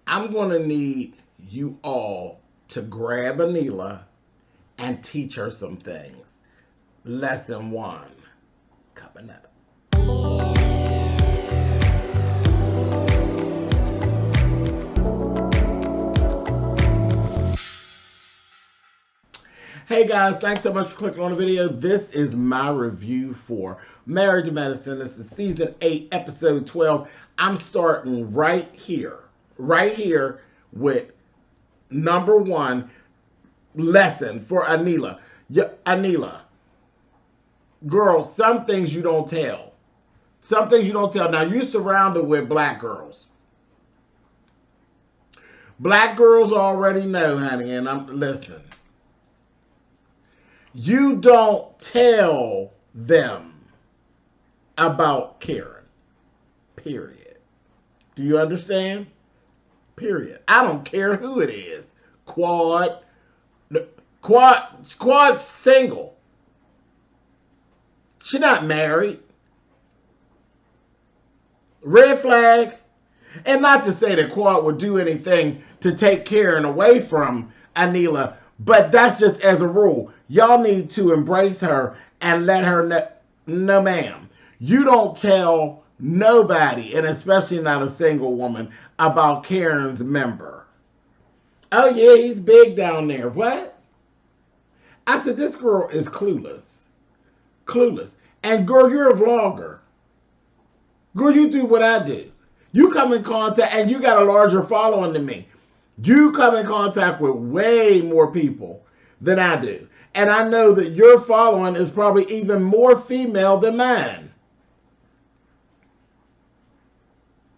I'm going to need you all to grab Anila and teach her some things. Lesson 1 coming up. Hey guys, thanks so much for clicking on the video. This is my review for Married to Medicine. This is season 8, episode 12. I'm starting right here with number 1 lesson for Anila. Anila, girl, some things you don't tell. Some things you don't tell. Now, you're surrounded with black girls. Black girls already know, honey, and listen. You don't tell them about Karen. Period. Do you understand? Period. I don't care who it is. Quad's single. She's not married. Red flag. And not to say that Quad would do anything to take Karen away from Anila, but that's just as a rule. Y'all need to embrace her and let her know, no ma'am, you don't tell nobody, and especially not a single woman, about Karen's member. Oh yeah, he's big down there. What? I said, this girl is clueless. Clueless. And girl, you're a vlogger. Girl, you do what I do. You come in contact, and you got a larger following than me. You come in contact with way more people than I do. And I know that your following is probably even more female than mine.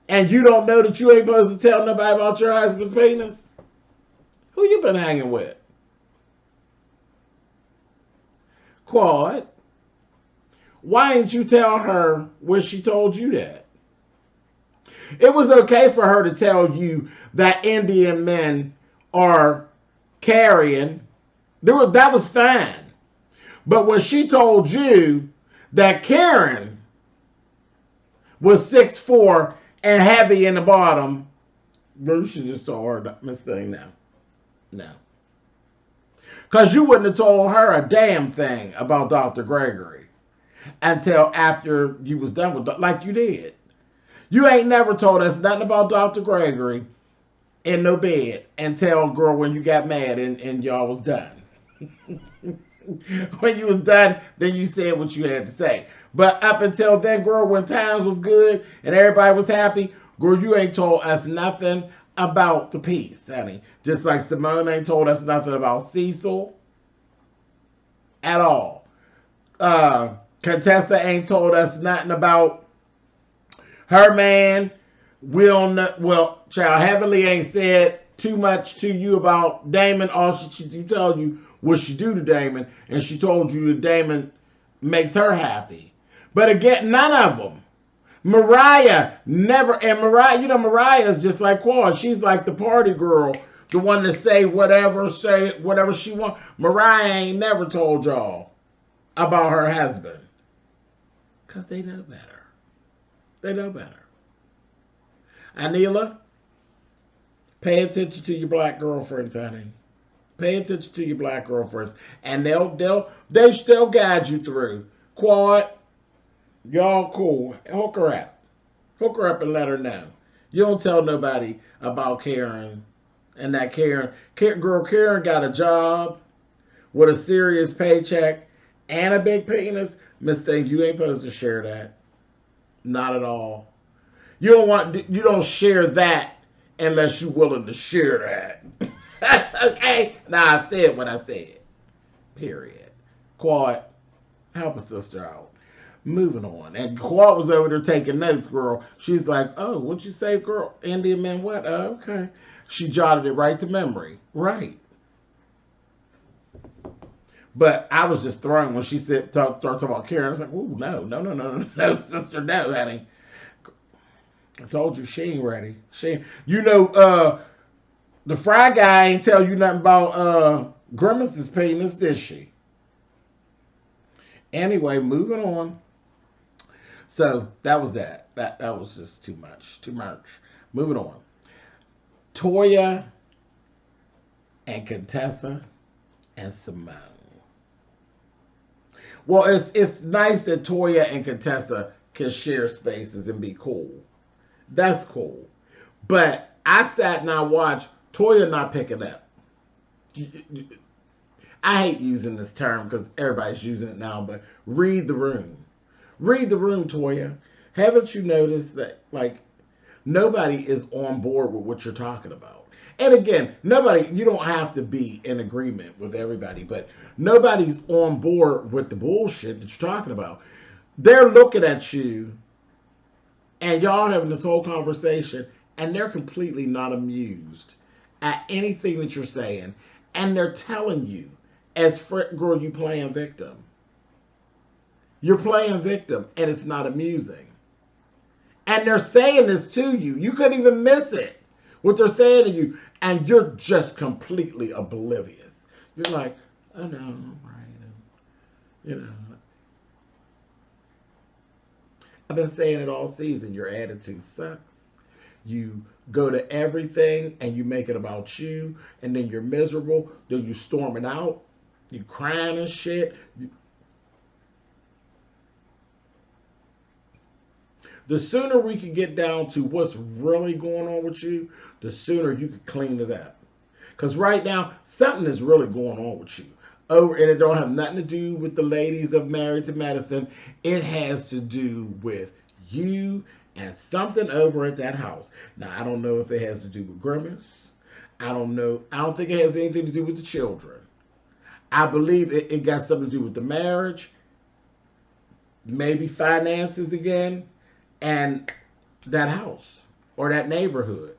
And you don't know that you ain't supposed to tell nobody about your husband's penis? Who you been hanging with? Quad, why didn't you tell her when she told you that? It was okay for her to tell you that Indian men are carrying. That was fine. But when she told you that Karen was 6'4" and heavy in the bottom, girl, you should just tell her, Miss Thing, no. No. Because you wouldn't have told her a damn thing about Dr. Gregory until after you was done with it, like you did. You ain't never told us nothing about Dr. Gregory in no bed until, girl, when you got mad and y'all was done. When you was done, then you said what you had to say. But up until then, girl, when times was good and everybody was happy, girl, you ain't told us nothing about the peace, honey. Just like Simone ain't told us nothing about Cecil at all. Contessa ain't told us nothing about her man. Well, child, Heavenly ain't said too much to you about Damon. All she told you what she do to Damon, and she told you that Damon makes her happy. But again, none of them. Mariah never, and Mariah, you know, Mariah is just like Quad. She's like the party girl, the one to say whatever she wants. Mariah ain't never told y'all about her husband. Because they know better. They know better. Anila, pay attention to your black girlfriends, honey. Pay attention to your black girlfriends, and they still guide you through. Quad, y'all cool. Hook her up and let her know. You don't tell nobody about Karen, and that Karen got a job with a serious paycheck and a big penis. Miss Thing, you ain't supposed to share that. Not at all. You don't share that unless you're willing to share that. Okay? Now, I said what I said. Period. Quad, help a sister out. Moving on. And Quad was over there taking notes, girl. She's like, oh, what'd you say, girl? Indian man, what? Oh, okay. She jotted it right to memory. Right. But I was just thrown when she said, started talking about Karen. I was like, ooh, no, sister, no, honey. I told you she ain't ready. The fry guy ain't tell you nothing about Grimace's penis, did she? Anyway, moving on. So that was that. That was just too much. Moving on. Toya and Contessa and Simone. Well, it's nice that Toya and Contessa can share spaces and be cool. That's cool. But I sat and I watched Toya not picking up. I hate using this term because everybody's using it now, but read the room. Read the room, Toya. Haven't you noticed that, like, nobody is on board with what you're talking about? And again, nobody, you don't have to be in agreement with everybody, but nobody's on board with the bullshit that you're talking about. They're looking at you and y'all having this whole conversation and they're completely not amused at anything that you're saying. And they're telling you, as girl, you playing victim. You're playing victim and it's not amusing. And they're saying this to you. You couldn't even miss it. What they're saying to you. And you're just completely oblivious. You're like, oh no, right. You know. I've been saying it all season. Your attitude sucks. You go to everything and you make it about you. And then you're miserable. Then you storming out. You crying and shit. The sooner we can get down to what's really going on with you, the sooner you can clean it up. Because right now, something is really going on with you. Oh, and it don't have nothing to do with the ladies of Married to Medicine. It has to do with you and something over at that house. Now, I don't know if it has to do with Grimace. I don't know. I don't think it has anything to do with the children. I believe it got something to do with the marriage. Maybe finances again. And that house or that neighborhood.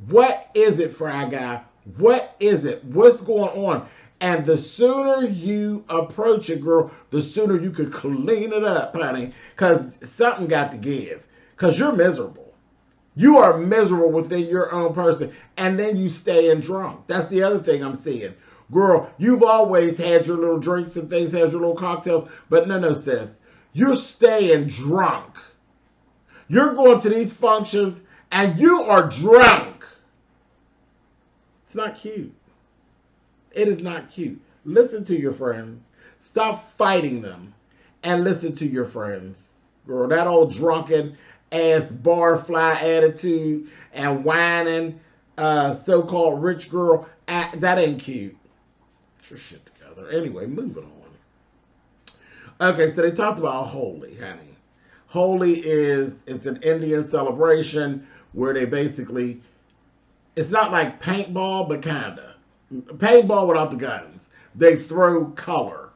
What is it, Fry Guy? What is it? What's going on? And the sooner you approach it, girl, the sooner you can clean it up, honey. Because something got to give. Because you're miserable. You are miserable within your own person. And then you stay in drunk. That's the other thing I'm seeing. Girl, you've always had your little drinks and things, had your little cocktails. But no, sis. You're staying drunk. You're going to these functions and you are drunk. It's not cute. It is not cute. Listen to your friends. Stop fighting them and listen to your friends. Girl, that old drunken ass barfly attitude and whining so-called rich girl, that ain't cute. Get your shit together. Anyway, moving on. Okay, so they talked about Holi, honey. Holi it's an Indian celebration where they basically, it's not like paintball, but kinda. Paintball without the guns. They throw color.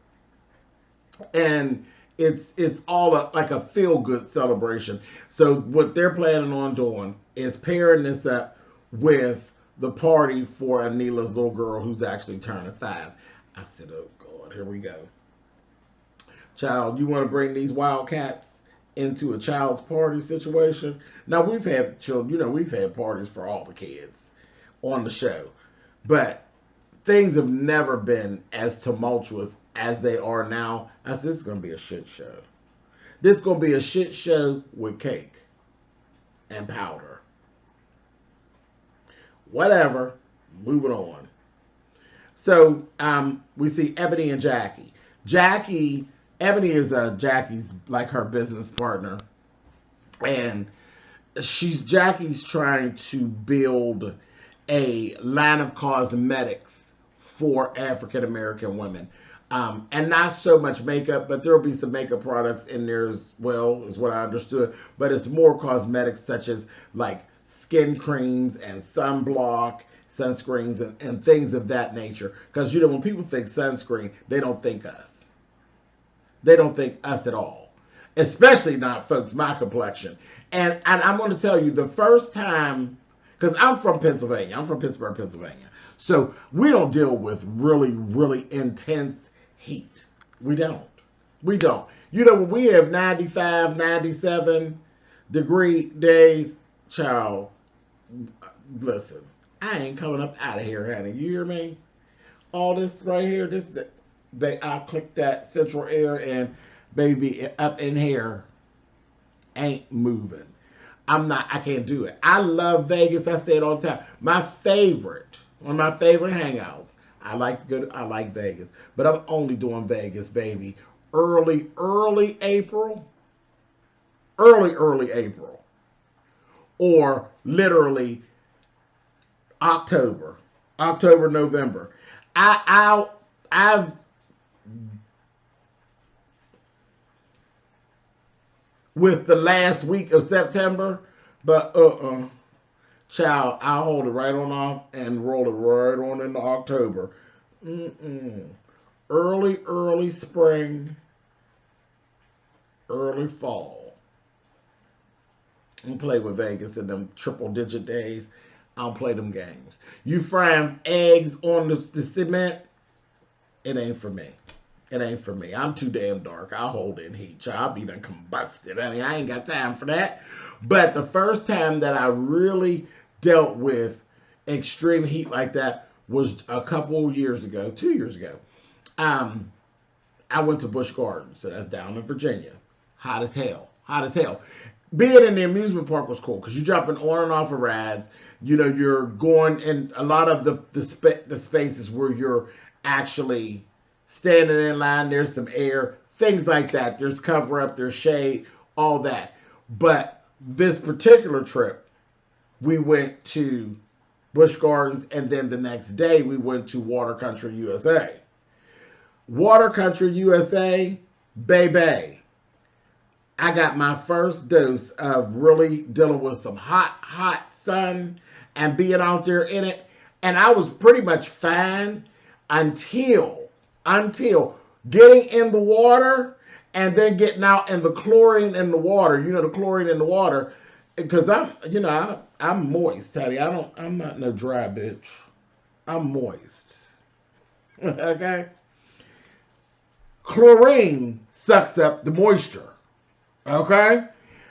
And it's all like a feel-good celebration. So what they're planning on doing is pairing this up with the party for Anila's little girl who's actually turning 5. I said, oh God, here we go. Child, you want to bring these wildcats into a child's party situation? Now, we've had children, we've had parties for all the kids on the show. But things have never been as tumultuous as they are now. I said, this is going to be a shit show. This is going to be a shit show with cake and powder. Whatever. Moving on. So, we see Ebony and Jackie. Ebony is Jackie's, like, her business partner. And Jackie's trying to build a line of cosmetics for African American women. And not so much makeup, but there'll be some makeup products in there as well, is what I understood. But it's more cosmetics such as like skin creams and sunscreens and things of that nature. Because, when people think sunscreen, they don't think us. They don't think us at all. Especially not folks my complexion. And I'm going to tell you, the first time, because I'm from Pennsylvania. I'm from Pittsburgh, Pennsylvania. So we don't deal with really, really intense heat. We don't. When we have 95, 97 degree days, child, listen, I ain't coming up out of here, honey. You hear me? All this right here, I'll click that central air and baby up in here ain't moving. I can't do it. I love Vegas. I say it all the time. One of my favorite hangouts. I like Vegas. But I'm only doing Vegas, baby. Early April. Early April. Or literally October, November. I've with the last week of September, but child, I'll hold it right on off and roll it right on into October. Early spring, early fall. And play with Vegas in them triple digit days. I'll play them games. You frying eggs on the cement, it ain't for me. It ain't for me. I'm too damn dark. I'll hold in heat. I'll be done combusted. I mean, I ain't got time for that. But the first time that I really dealt with extreme heat like that was a couple years ago, 2 years ago. I went to Busch Gardens, so that's down in Virginia. Hot as hell. Hot as hell. Being in the amusement park was cool because you're jumping on and off of rides. You know, you're going in a lot of the spaces where you're actually standing in line. There's some air, things like that. There's cover up, there's shade, all that. But this particular trip, we went to Busch Gardens, and then the next day we went to Water Country USA. Water Country USA, baby. I got my first dose of really dealing with some hot sun and being out there in it. And I was pretty much fine until getting in the water and then getting out and the chlorine in the water. You know, the chlorine in the water. Because I'm moist, Teddy. I'm not no dry bitch. I'm moist. Okay? Chlorine sucks up the moisture. Okay?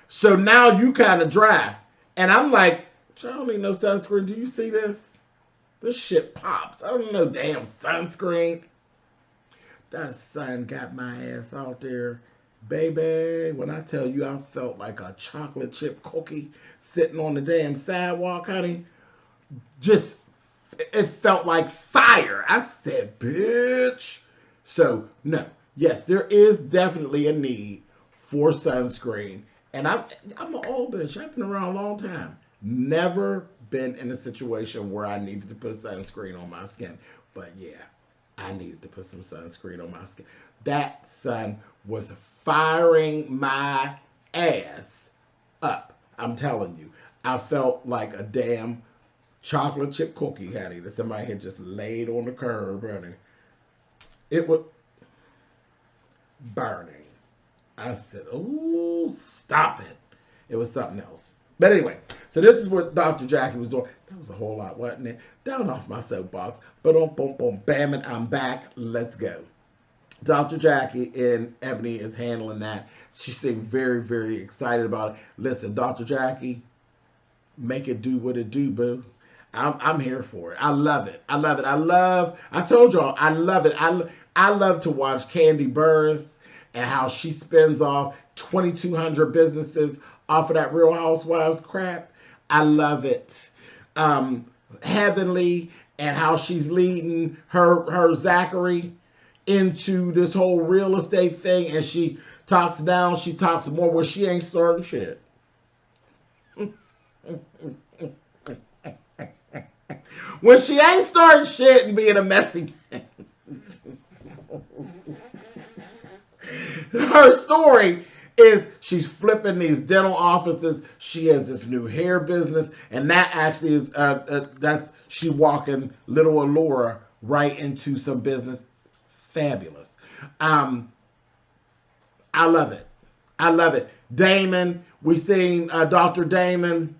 So now you kind of dry. And I'm like, I don't need no sunscreen. Do you see this? This shit pops. I don't need no damn sunscreen. That sun got my ass out there. Baby, when I tell you I felt like a chocolate chip cookie sitting on the damn sidewalk, honey. Just, it felt like fire. I said, bitch. So, no. Yes, there is definitely a need for sunscreen. And I'm an old bitch. I've been around a long time. Never been in a situation where I needed to put sunscreen on my skin. But yeah, I needed to put some sunscreen on my skin. That sun was firing my ass up. I'm telling you. I felt like a damn chocolate chip cookie, honey, that somebody had just laid on the curb, honey. It was burning. I said, oh, stop it. It was something else. But anyway, so this is what Dr. Jackie was doing. That was a whole lot, wasn't it? Down off my soapbox. But boom, bam it, I'm back. Let's go. Dr. Jackie in Ebony is handling that. She seemed very, very excited about it. Listen, Dr. Jackie, make it do what it do, boo. I'm here for it. I love it. I love it. I told y'all, I love it. I love to watch Candy Burris and how she spins off 2,200 businesses off of that Real Housewives crap. I love it. Heavenly and how she's leading her Zachary into this whole real estate thing, and she talks down, she talks more where she ain't starting shit. When she ain't starting shit and being a messy her story is she's flipping these dental offices. She has this new hair business, and that actually is that's she walking little Allura right into some business. Fabulous. I love it. I love it. Damon, we seen Dr. Damon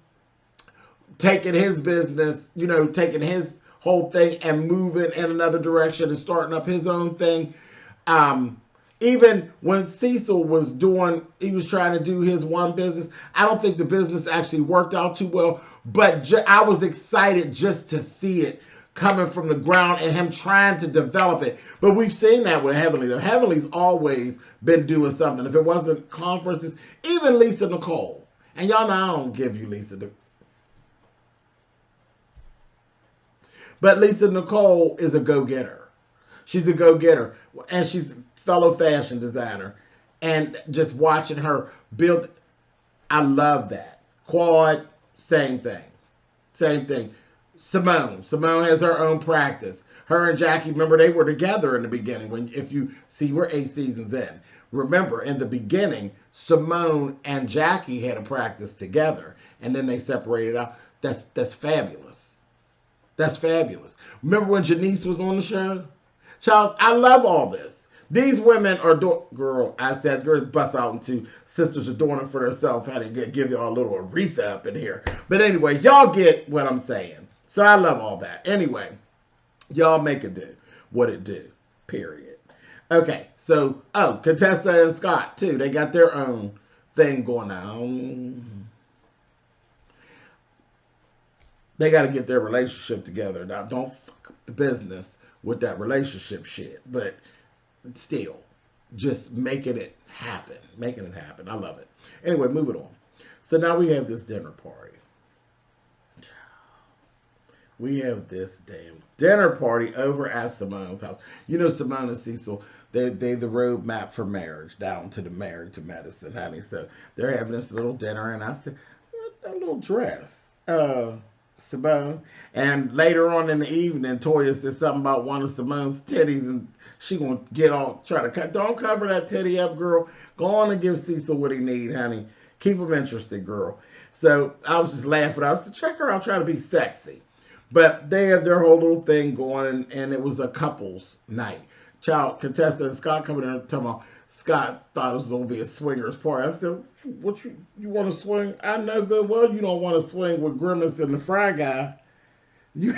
taking his business, you know, taking his whole thing and moving in another direction and starting up his own thing. Even when Cecil was he was trying to do his one business. I don't think the business actually worked out too well, but I was excited just to see it coming from the ground and him trying to develop it. But we've seen that with Heavenly. Heavenly's always been doing something. If it wasn't conferences, even Lisa Nicole And y'all know I don't give you Lisa. But Lisa Nicole is a go-getter. She's a go-getter. And she's a fellow fashion designer. And just watching her build, I love that. Quad, same thing. Same thing. Simone has her own practice. Her and Jackie, remember, they were together in the beginning. When if you see, we're 8 seasons in. Remember, in the beginning, Simone and Jackie had a practice together, and then they separated out. That's fabulous. That's fabulous. Remember when Janice was on the show? Charles, I love all this. These women are girl. I said, girl, bust out into sisters are doing it for themselves. Had to give y'all a little Aretha up in here. But anyway, y'all get what I'm saying. So I love all that. Anyway, y'all make it do what it do. Period. Okay, so, Contessa and Scott, too. They got their own thing going on. They got to get their relationship together. Now, don't fuck up the business with that relationship shit. But still, just making it happen. Making it happen. I love it. Anyway, moving on. So now we have this dinner party. We have this damn dinner party over at Simone's house. You know, Simone and Cecil, they the roadmap for marriage, down to the married to medicine, honey. So they're having this little dinner, and I said, a little dress, Simone. And later on in the evening, Toya said something about one of Simone's titties, and she gonna get all try to cut. Don't cover that titty up, girl. Go on and give Cecil what he need, honey. Keep him interested, girl. So I was just laughing. I was to check her out, trying to be sexy. But they have their whole little thing going, and it was a couples night. Child, Contessa and Scott coming in and talking about Scott thought it was going to be a swingers party. I said, "What you want to swing? I know good well you don't want to swing with Grimace and the Fry Guy. You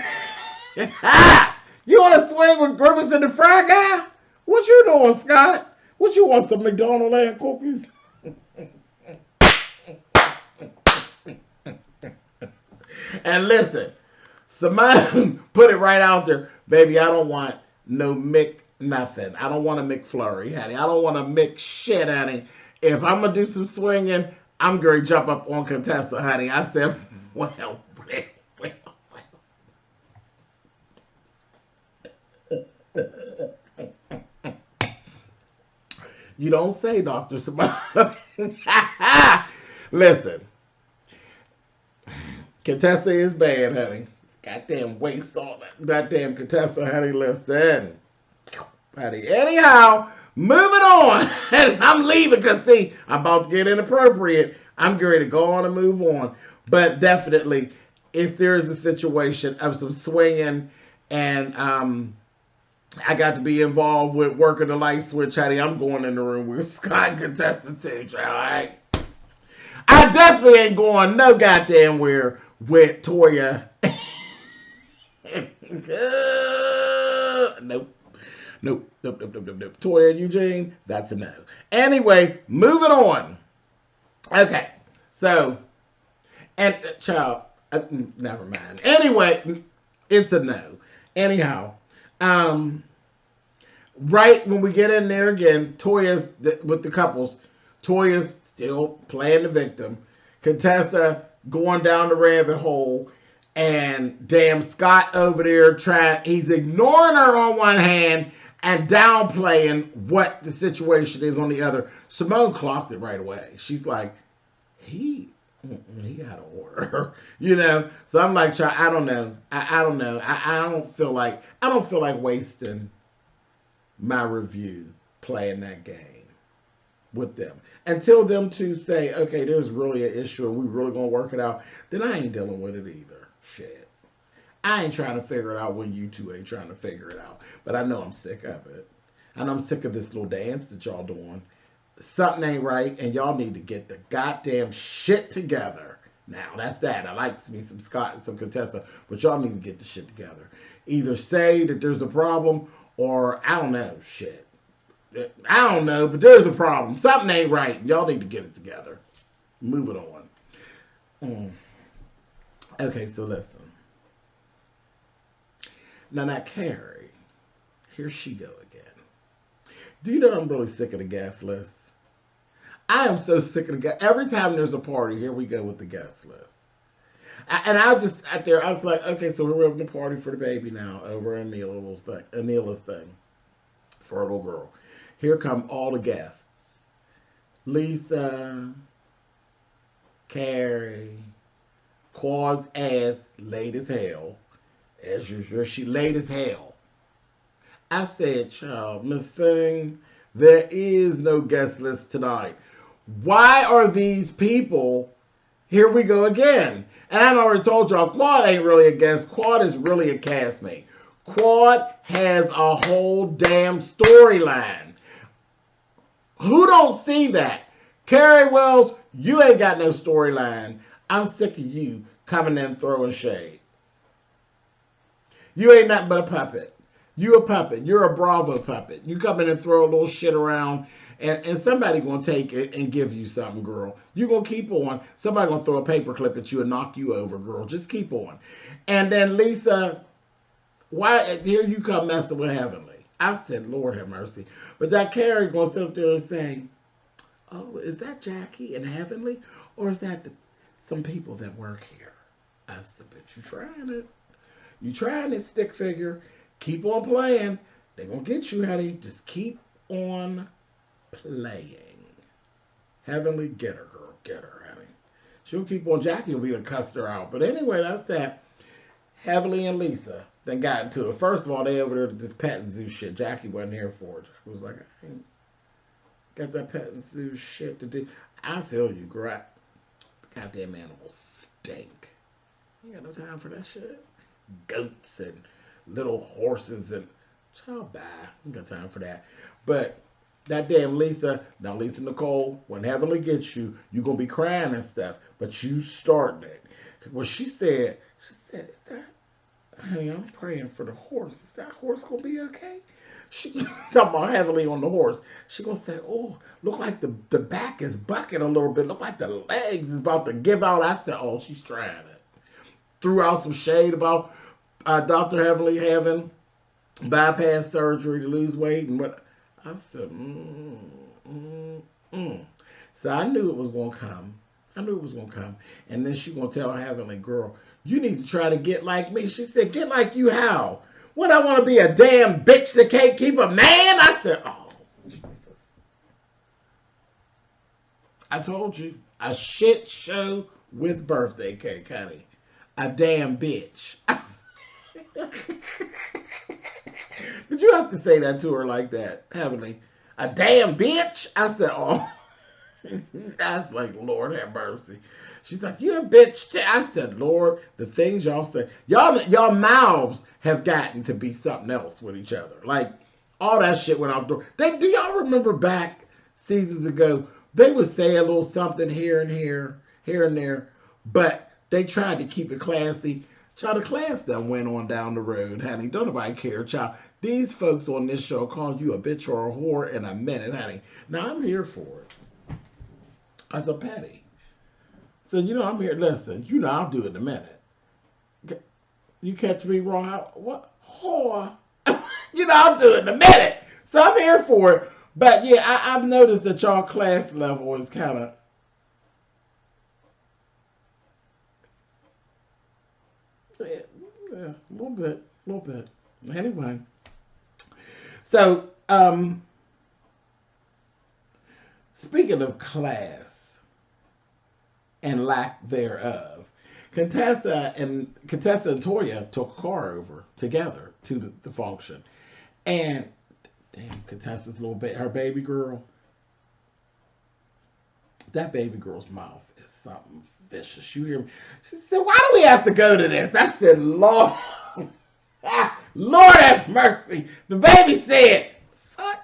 you want to swing with Grimace and the Fry Guy? What you doing, Scott? What you want, some McDonald's land cookies?" And listen, Simone put it right out there. Baby, I don't want no Mick nothing. I don't want a McFlurry, honey. I don't want to mix shit, honey. If I'm going to do some swinging, I'm going to jump up on Contessa, honey. I said, well. You don't say, Dr. Simone. Listen. Contessa is bad, honey. Goddamn waste all that. Goddamn Contessa, honey, listen. Honey, anyhow, moving on. And I'm leaving because, see, I'm about to get inappropriate. I'm ready to go on and move on. But definitely, if there is a situation of some swinging and I got to be involved with working the light switch, honey, I'm going in the room with Scott and Contessa too, child, all right? I definitely ain't going no goddamn where with Toya. Nope. Toya and Eugene, that's a no. Anyway, moving on. Okay, so, and child, never mind. Anyway, it's a no. Anyhow, right when we get in there again, Toya's with the couples. Toya's still playing the victim. Contessa going down the rabbit hole. And damn Scott over there he's ignoring her on one hand and downplaying what the situation is on the other. Simone clocked it right away. She's like, he out of order, you know. So I'm like, I don't know. I don't know. I don't feel like wasting my review playing that game with them until them two say, okay, there's really an issue and we really gonna work it out. Then I ain't dealing with it either. Shit. I ain't trying to figure it out when you two ain't trying to figure it out. But I know I'm sick of it. And I'm sick of this little dance that y'all doing. Something ain't right, and y'all need to get the goddamn shit together. Now, that's that. I like me some Scott and some Contessa, but y'all need to get the shit together. Either say that there's a problem, or I don't know, shit. I don't know, but there's a problem. Something ain't right. Y'all need to get it together. Move it on. Okay, so listen. Now that Carrie, here she go again. Do you know I'm really sick of the guest list? I am so sick of the guest. Every time there's a party, here we go with the guest list. And I just out there, I was like, okay, so we're having a party for the baby now over in Anila's thing for a little girl. Here come all the guests: Lisa, Carrie, Quad's ass late as hell. As usual, she late as hell. I said, child, Miss Thing, there is no guest list tonight. Why are these people? Here we go again. And I already told y'all, Quad ain't really a guest. Quad is really a castmate. Quad has a whole damn storyline. Who don't see that? Carrie Wells, you ain't got no storyline. I'm sick of you coming in throwing shade. You ain't nothing but a puppet. You a puppet. You're a Bravo puppet. You come in and throw a little shit around, and somebody gonna take it and give you something, girl. You gonna keep on. Somebody gonna throw a paperclip at you and knock you over, girl. Just keep on. And then Lisa, why here you come messing with Heavenly? I said, Lord have mercy. But that Carrie gonna sit up there and say, oh, is that Jackie and Heavenly, or is that some people that work here? I said, but you trying it. You trying it, stick figure. Keep on playing. They're going to get you, honey. Just keep on playing. Heavenly, get her, girl. Get her, honey. She'll keep on. Jackie will be to cuss her out. But anyway, that's that. Heavenly and Lisa then got into it. First of all, they over there to this petting zoo shit. Jackie wasn't here for it. Jackie was like, I ain't got that petting zoo shit to do. I feel you, girl. The goddamn animals stink. You got no time for that shit. Goats and little horses and child bye. You got time for that. But that damn Lisa, now Lisa Nicole, when Heavenly gets you, you're gonna be crying and stuff. But you starting it. Well, she said, is that, honey, I'm praying for the horse. Is that horse gonna be okay? She talking about Heavenly on the horse. She gonna say, oh, look like the back is bucking a little bit. Look like the legs is about to give out. I said, oh, she's trying it. Threw out some shade about Dr. Heavenly having bypass surgery to lose weight, and what I said, So I knew it was gonna come. And then she gonna tell Heavenly, girl, you need to try to get like me. She said, get like you how? What, I want to be a damn bitch that can't keep a man? I said, oh, Jesus. I told you, a shit show with birthday cake, honey. A damn bitch. Did you have to say that to her like that, Heavenly? A damn bitch? I said, oh. That's like, Lord have mercy. She's like, you're a bitch too. I said, Lord, the things y'all say. Y'all mouths have gotten to be something else with each other. Like, all that shit went out the door. Do y'all remember back seasons ago, they would say a little something here and there, but they tried to keep it classy. Child, the class that went on down the road, honey. Don't nobody care, child. These folks on this show call you a bitch or a whore in a minute, honey. Now, I'm here for it. As a petty. So, I'm here. Listen, I'll do it in a minute. You catch me wrong? What? Whore. I'll do it in a minute. So, I'm here for it. But, yeah, I've noticed that y'all class level is kind of... Yeah, a little bit. Anyway. So, speaking of class and lack thereof, Contessa and Toya took a car over together to the function. And, damn, Contessa's her baby girl, that baby girl's mouth is something vicious. You hear me? She said, why do we have to go to this? I said, Lord, Lord have mercy. The baby said, fuck,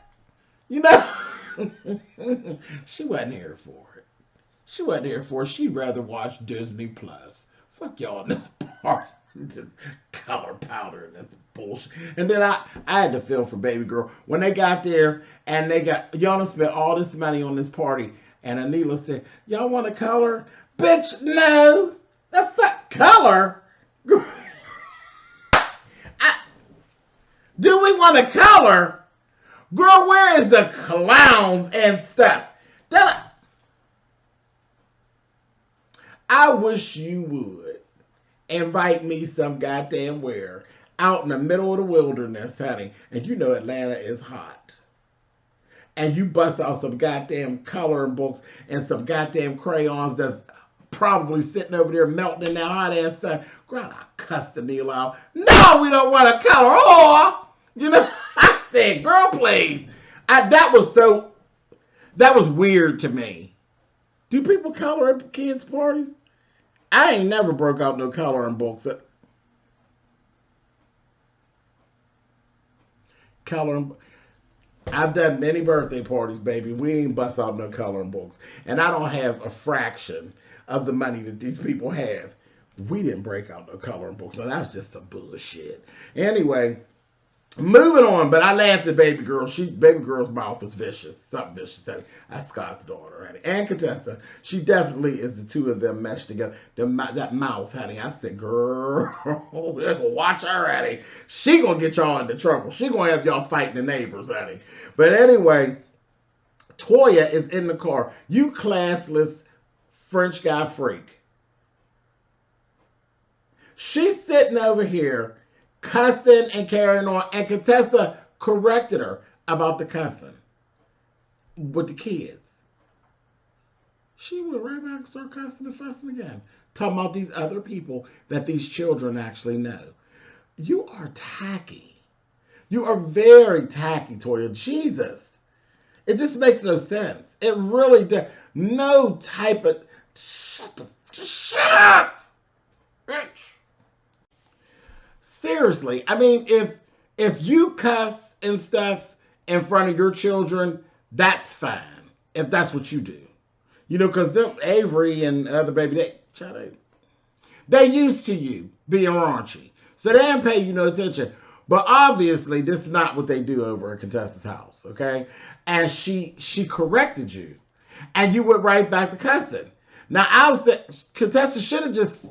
she wasn't here for it. She'd rather watch Disney Plus. Fuck y'all in this part. Just color powder and this bullshit. And then I had to feel for baby girl. When they got there and y'all done spent all this money on this party. And Anila said, y'all want a color? Bitch, no. The fuck color? Do we want a color? Girl, where is the clowns and stuff? I wish you would invite me some goddamn where out in the middle of the wilderness, honey. And you know Atlanta is hot. And you bust out some goddamn coloring books and some goddamn crayons that's probably sitting over there melting in that hot ass sun. Girl, I cussed the Neil out. No, we don't want to color. Oh, you know, I said, girl, please. That was weird to me. Do people color at kids' parties? I ain't never broke out no coloring books. Coloring. I've done many birthday parties, baby. We ain't bust out no coloring books. And I don't have a fraction of the money that these people have. We didn't break out no coloring books. Now, that's just some bullshit. Anyway, moving on. But I laughed at baby girl. Baby girl's mouth is vicious. Something vicious. That's Scott's daughter, honey. And Contessa. She definitely is the two of them meshed together. That mouth, honey. I said, girl, watch her, honey. She gonna get y'all into trouble. She gonna have y'all fighting the neighbors, honey. But anyway, Toya is in the car. You classless French guy freak. She's sitting over here cussing and carrying on, and Contessa corrected her about the cussing with the kids. She went right back and started cussing and fussing again, talking about these other people that these children actually know. You are tacky. You are very tacky, Toya. Jesus. It just makes no sense. It really does. No type of... Just shut up, bitch. Seriously, I mean, if you cuss and stuff in front of your children, that's fine. If that's what you do. You know, because them Avery and other baby, they used to you being raunchy. So they didn't pay you no attention. But obviously, this is not what they do over at Contessa's house, okay? And she corrected you. And you went right back to cussing. Now, I would say Contessa should have just...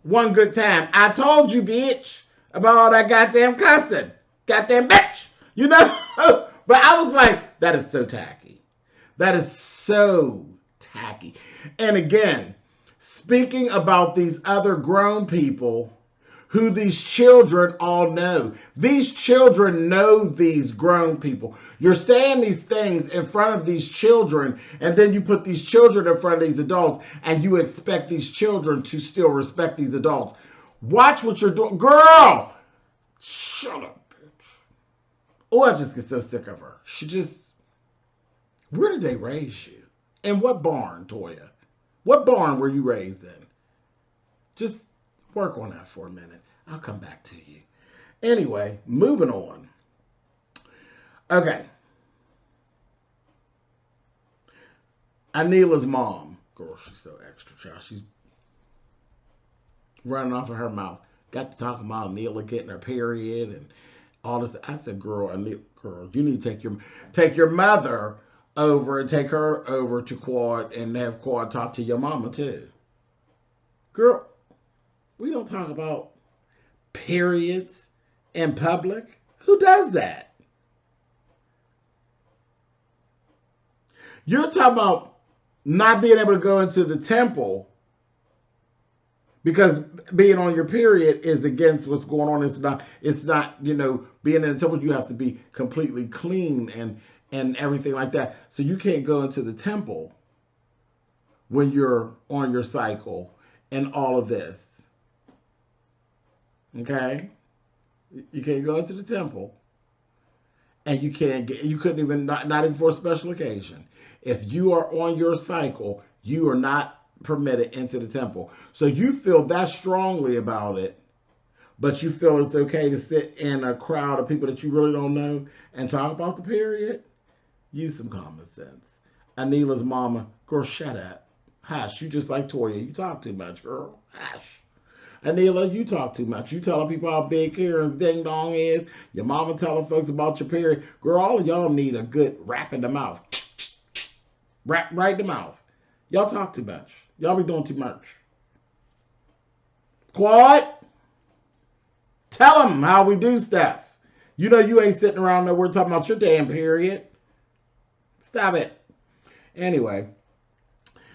one good time. I told you, bitch, about all that goddamn cussing. Goddamn bitch. You know? But I was like, that is so tacky. That is so tacky. And again, speaking about these other grown people who these children all know. These children know these grown people. You're saying these things in front of these children, and then you put these children in front of these adults, and you expect these children to still respect these adults. Watch what you're doing. Girl! Shut up, bitch. Oh, I just get so sick of her. Where did they raise you? In what barn, Toya? What barn were you raised in? Just work on that for a minute. I'll come back to you. Anyway, moving on. Okay. Anila's mom. Girl, she's so extra, child. She's running off of her mouth. Got to talking about Anila getting her period and all this. I said, girl, Anila, girl, you need to take your mother over and take her over to Quad and have Quad talk to your mama too. Girl, we don't talk about periods in public. Who does that? You're talking about not being able to go into the temple because being on your period is against what's going on. It's not, you know, being in the temple, you have to be completely clean and everything like that. So you can't go into the temple when you're on your cycle and all of this. Okay? You can't go into the temple. And you couldn't even, not even for a special occasion. If you are on your cycle, you are not permitted into the temple. So you feel that strongly about it, but you feel it's okay to sit in a crowd of people that you really don't know and talk about the period? Use some common sense. Anila's mama, girl, shut up. Hush, you just like Toya. You talk too much, girl. Hush. Anila, you talk too much. You telling people how big Karen's ding dong is. Your mama telling folks about your period. Girl, all of y'all need a good rap in the mouth. Rap right in the mouth. Y'all talk too much. Y'all be doing too much. Quad, tell them how we do stuff. You know you ain't sitting around nowhere talking about your damn period. Stop it. Anyway,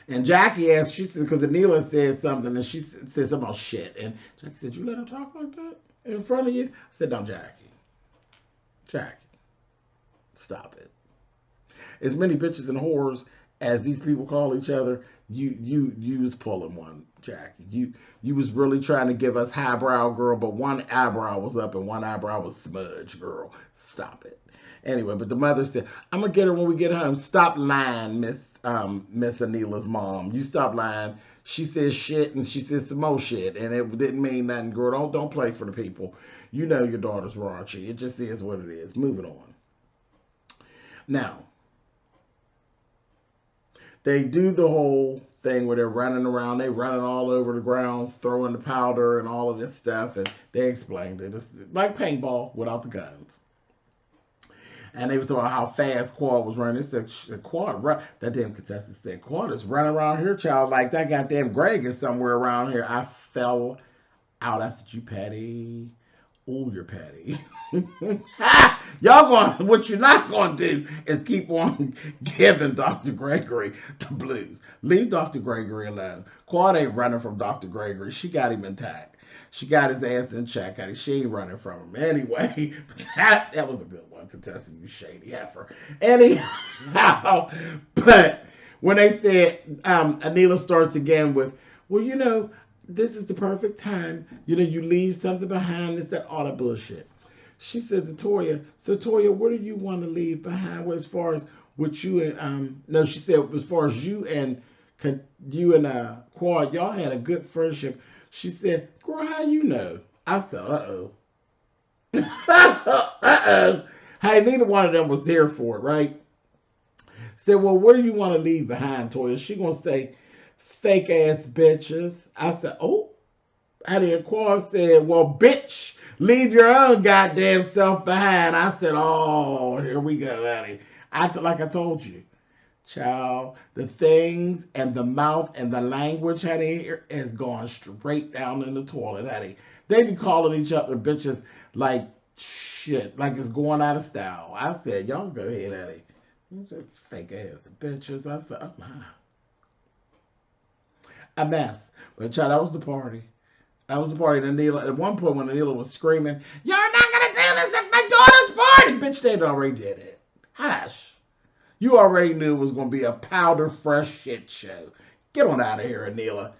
And Jackie asked, she said, because Anila said something, and she said something about shit. And Jackie said, you let her talk like that in front of you? I said, no, Jackie, stop it. As many bitches and whores as these people call each other, you was pulling one, Jackie. You was really trying to give us highbrow girl, but one eyebrow was up and one eyebrow was smudge girl. Stop it. Anyway, but the mother said, I'm gonna get her when we get home. Stop lying, Miss Anila's mom. You stop lying. She says shit and she says some more shit, and it didn't mean nothing, girl. Don't play for the people. You know your daughter's raunchy. It just is what it is. Moving on. Now, they do the whole thing where they're running around, they running all over the grounds, throwing the powder and all of this stuff, and they explained it. It's like paintball without the guns. And they were talking about how fast Quad was running. They said, Quad, that damn contestant said, Quad is running around here, child, like that goddamn Greg is somewhere around here. I fell out. I said, you petty. Oh, you're petty. What you're not going to do is keep on giving Dr. Gregory the blues. Leave Dr. Gregory alone. Quad ain't running from Dr. Gregory. She got him intact. She got his ass in check. She ain't running from him. Anyway, that was a good one, contestant, you shady heifer. Anyhow, but when they said, Anila starts again with, well, this is the perfect time. You leave something behind. It's that all that bullshit. She said to Toya, so Toya, what do you want to leave behind? Well, as far as what you and, no, she said, as far as you and Quad, y'all had a good friendship. She said, girl, how you know? I said, uh-oh. Uh-oh. Hey, neither one of them was there for it, right? Said, well, what do you want to leave behind, Toya? She gonna say, fake ass bitches. I said, oh. And Quad said, well, bitch, leave your own goddamn self behind. I said, oh, here we go, honey. Like I told you. Child, the things and the mouth and the language, honey, is going straight down in the toilet, honey. They be calling each other bitches like shit, like it's going out of style. I said, y'all go ahead, honey. Fake ass bitches. I said, oh my. A mess. But child, that was the party. That was the party. And Anila, at one point when Anila was screaming, you're not going to do this at my daughter's party. Bitch, they already did it. Hush. You already knew it was going to be a powder fresh shit show. Get on out of here, Anila.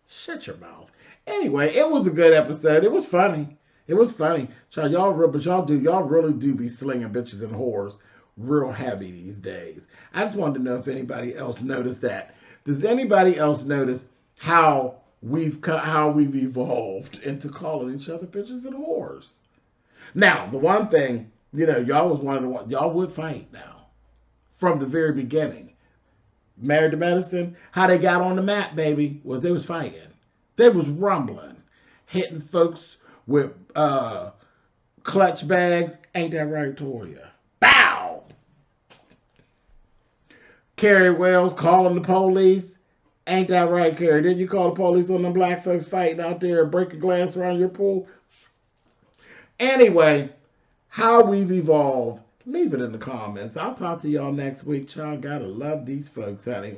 Shut your mouth. Anyway, it was a good episode. It was funny. It was funny. Child, y'all really do be slinging bitches and whores real heavy these days. I just wanted to know if anybody else noticed that. Does anybody else notice how we've evolved into calling each other bitches and whores? Now, the one thing, y'all was wondering, y'all would fight now. From the very beginning. Married to Medicine, how they got on the map, baby, was they was fighting. They was rumbling. Hitting folks with clutch bags. Ain't that right, Toya? Bow! Carrie Wells calling the police. Ain't that right, Carrie? Didn't you call the police on them black folks fighting out there and break a glass around your pool? Anyway, how we've evolved. Leave it in the comments. I'll talk to y'all next week. Y'all gotta love these folks, honey.